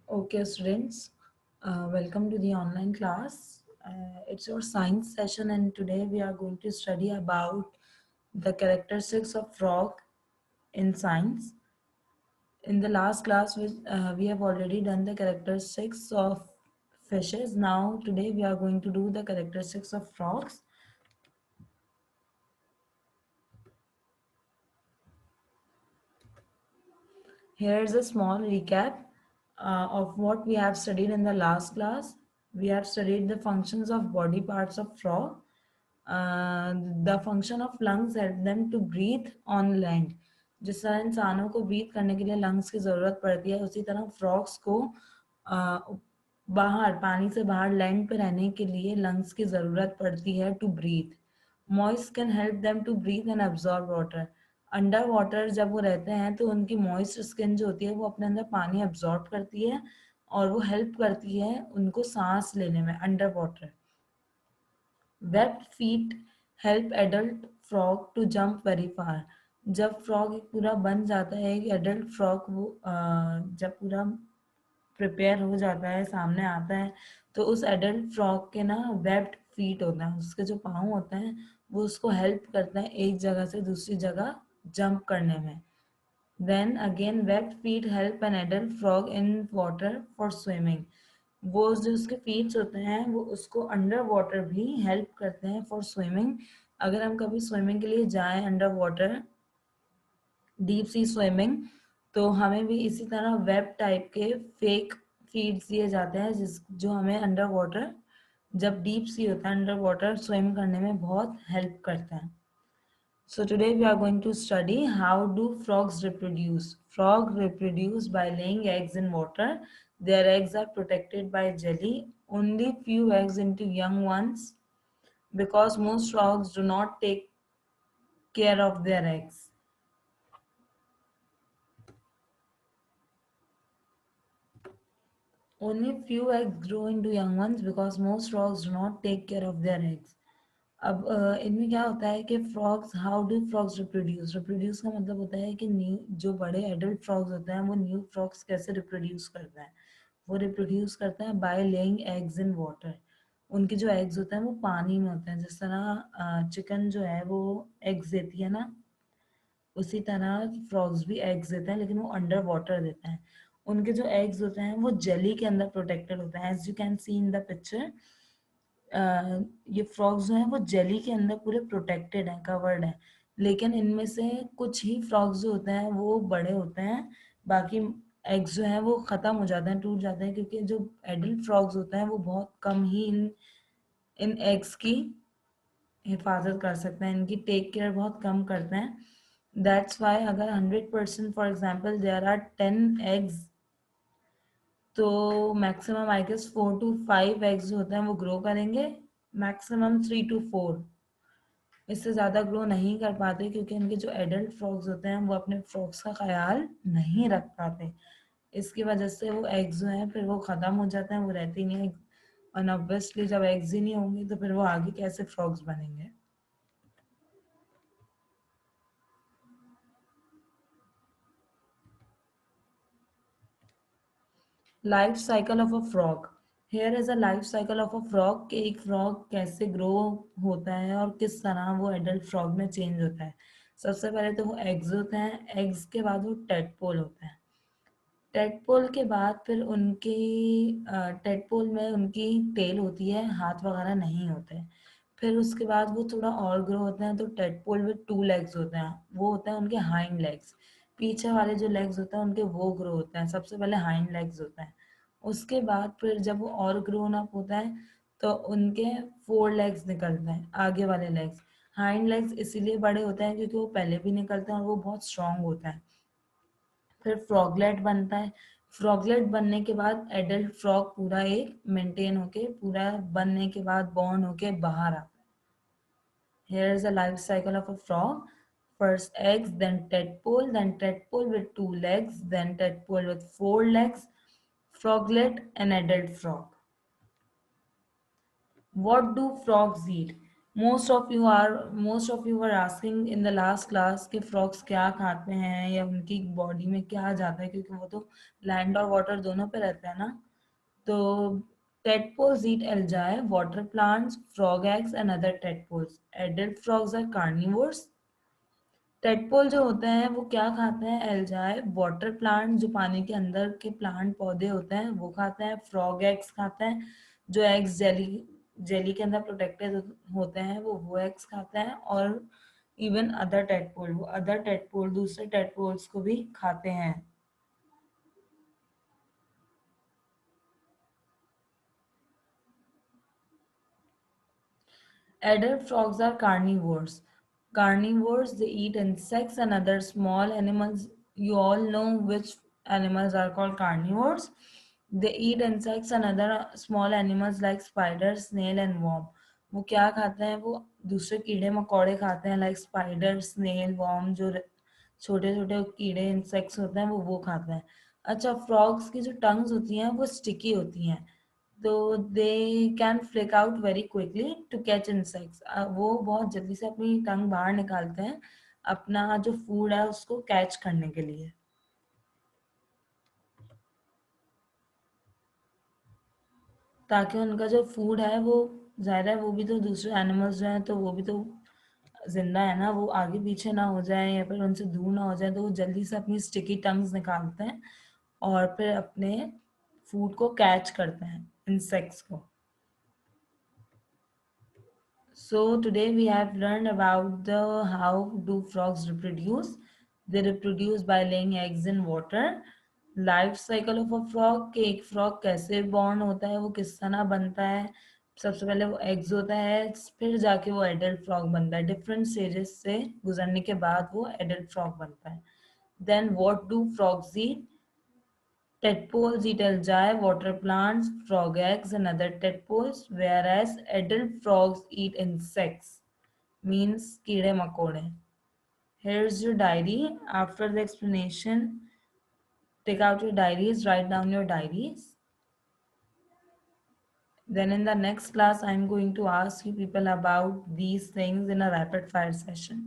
Okay, students, welcome to the online class. It's your science session, and today we are going to study about the characteristics of frog in science. In the last class, we have already done the characteristics of fishes. Now, today we are going to do the characteristics of frogs. Here's a small recap of what we have studied in the last class. We have studied the functions of body parts of frog. The function of lungs help them to breathe on land. जिस तरह इंसानों को breathe करने के लिए lungs की ज़रूरत पड़ती है, उसी तरह फ्रॉग्स को बाहर पानी से बाहर लैंड पे रहने के लिए लंग्स की ज़रूरत पड़ती है to breathe. Moist can help them to breathe and absorb water. Under water जब वो रहते हैं तो उनकी मॉइस्ट स्किन जो होती है वो अपने अंदर पानी absorb करती है और वो हेल्प करती है उनको सांस लेने में under water. Web feet help adult frog to jump very far. जब फ्रॉग पूरा बन जाता है, एक एडल्ट फ्रॉग वो जब पूरा प्रिपेयर हो जाता है, सामने आता है, तो उस एडल्ट फ्रॉग के ना वेब्ड फीट होता है, उसके जो पाँव होते हैं वो उसको हेल्प करते हैं एक जगह से दूसरी जगह जंप करने में. Then again webbed feet help an adult frog in water for swimming. वो जो उसके फीट्स होते हैं वो उसको अंडर वाटर भी हेल्प करते हैं फॉर स्विमिंग. अगर हम कभी स्विमिंग के लिए जाएं under water, deep sea swimming, तो हमें भी इसी तरह वेब टाइप के फेक फीड्स दिए जाते हैं जिस जो हमें अंडर वाटर, जब डीप सी होता है अंडर वाटर, स्विम करने में बहुत हेल्प करते हैं. So today we are going to study how do frogs reproduce. Frogs reproduce by laying eggs in water. Their eggs are protected by jelly. Only few eggs into young ones because most frogs do not take care of their eggs. Only few eggs grow into young ones because most frogs do not take care of their eggs. अब इनमें क्या होता है कि frogs, how do frogs reproduce. Reproduce का मतलब होता है कि न्यू जो बड़े एडल्ट फ्रॉग्स होते हैं वो न्यू फ्रॉग्स कैसे रिप्रोड्यूस करते हैं. वो रिप्रोड्यूस करते हैं by laying eggs in water. उनके जो एग्स होते हैं वो पानी में होते हैं. जिस तरह चिकन जो है वो एग्स देती है ना, उसी तरह फ्रॉग्स भी एग्स देते हैं, लेकिन वो अंडर वाटर देते हैं. उनके जो एग्स होते हैं वो जेली के अंदर प्रोटेक्टेड होते हैं. As you can see in the picture, ये फ्रॉग्स जो हैं वो जेली के अंदर पूरे प्रोटेक्टेड हैं, कवर्ड हैं. लेकिन इनमें से कुछ ही फ्रॉग्स जो होते हैं वो बड़े होते हैं. बाकी एग्स जो हैं वो ख़त्म हो जाते हैं, टूट जाते हैं, क्योंकि जो एडल्ट फ्रॉग्स होते हैं वो बहुत कम ही इन इन एग्स की हिफाजत कर सकते हैं, इनकी टेक केयर बहुत कम करते हैं. दैट्स वाई अगर 100% for example there are 10 eggs, तो maximum I guess 4 to 5 eggs जो होते हैं वो ग्रो करेंगे. Maximum 3 to 4. इससे ज़्यादा ग्रो नहीं कर पाते क्योंकि इनके जो एडल्ट फ्रॉग्स होते हैं वो अपने फ्रॉग्स का ख्याल नहीं रख पाते. इसकी वजह से वो एग्स जो हैं फिर वो ख़त्म हो जाते हैं, वो रहते ही नहीं है. और ऑब्वियसली जब एग्स ही नहीं होंगे तो फिर वो आगे कैसे फ्रॉग्स बनेंगे. Life cycle of a frog. Here is a life cycle of a frog, कि एक फ्रॉग कैसे ग्रो होता है और किस तरह वो एडल्ट फ्रॉग में चेंज होता है. सबसे पहले तो वो एग्स होते हैं, एग्स के बाद वो टेडपोल होता है. टेडपोल के बाद फिर उनकी टेडपोल में उनकी टेल होती है, हाथ वगैरह नहीं होते. फिर उसके बाद वो थोड़ा और ग्रो होते हैं, तो टेडपोल विद 2 लेग्स होते हैं. वो होते हैं उनके हाइंड लेग्स. पीछे वाले जो लेग्स होते हैं उनके वो ग्रो होते हैं. सबसे पहले हाइंड लेग्स होते हैं. उसके बाद फिर जब वो और ग्रोन अप होता है तो उनके 4 लेग्स निकलते हैं, आगे वाले लेग्स. हाइंड लेग्स इसीलिए बड़े होते हैं क्योंकि वो पहले भी निकलते हैं और वो बहुत स्ट्रांग होता है. फिर फ्रॉगलेट बनता है. फ्रॉगलेट बनने के बाद एडल्ट फ्रॉग पूरा एक मेंटेन होके, पूरा बनने के बाद बॉर्न होके बाहर आता है. Here is a life cycle of a frog. First eggs, then tadpole with 2 legs, then tadpole with 4 legs, froglet, and adult frog. What do frogs eat? Most of you are asking in the last class कि frogs क्या खाते हैं या उनकी body में क्या जाता है, क्योंकि वो तो लैंड और वाटर दोनों पे रहता है ना. तो tadpoles eat algae, water plants, frog eggs and other tadpoles. Adult frogs are carnivores. Tadpole जो होते हैं वो क्या खाते हैं? एल्जाए, वाटर प्लांट जो पानी के अंदर के प्लांट पौधे होते हैं वो खाते हैं. फ्रॉग एग्स खाते हैं, जो एग्स जेली जेली के अंदर प्रोटेक्टेड होते हैं वो एग्स खाते हैं. और इवन अदर टेडपोल, वो अदर टेडपोल दूसरे टेडपोल्स को भी खाते हैं. Adult frogs are carnivores. Carnivores, they eat insects and other small animals. You all know which animals are called carnivores. They eat insects and other small animals like spiders, snail and worm. वो क्या खाते हैं? वो दूसरे कीड़े मकोड़े खाते हैं, लाइक स्पाइडर, स्नेल, वर्म, जो छोटे छोटे कीड़े इंसेक्ट्स होते हैं वो खाते हैं. अच्छा, फ्रॉग्स की जो टंग्स होती हैं वो स्टिकी होती हैं, तो they can flick out very quickly to catch insects. वो बहुत जल्दी से अपनी टंग बाहर निकालते हैं अपना जो फूड है उसको कैच करने के लिए, ताकि उनका जो फूड है वो, ज़ाहिर है वो भी तो दूसरे एनिमल्स जो हैं तो वो भी तो जिंदा है ना, वो आगे पीछे ना हो जाए या फिर उनसे दूर ना हो जाए, तो वो जल्दी से अपनी स्टिकी टंग्स निकालते हैं और फिर अपने फूड को कैच करते हैं, इंसेक्ट्स को. So today we have learned about the how do frogs reproduce. They reproduce by laying eggs in water. Life cycle of a frog, कि एक फ्रॉग कैसे बॉर्न होता है, वो किस तरह बनता है. सबसे पहले वो एग्स होता है, फिर जाके वो एडल्ट फ्रॉग बनता है. डिफरेंट स्टेजेस से गुजरने के बाद वो एडल्ट फ्रॉग बनता है. Then what do frogs eat? Tadpoles eat algae, water plants, frog eggs, and other tadpoles, whereas adult frogs eat insects, means कीड़े मकोड़े. Here's your diary. After the explanation, take out your diaries, write down your diaries. Then in the next class, I'm going to ask you people about these things in a rapid fire session.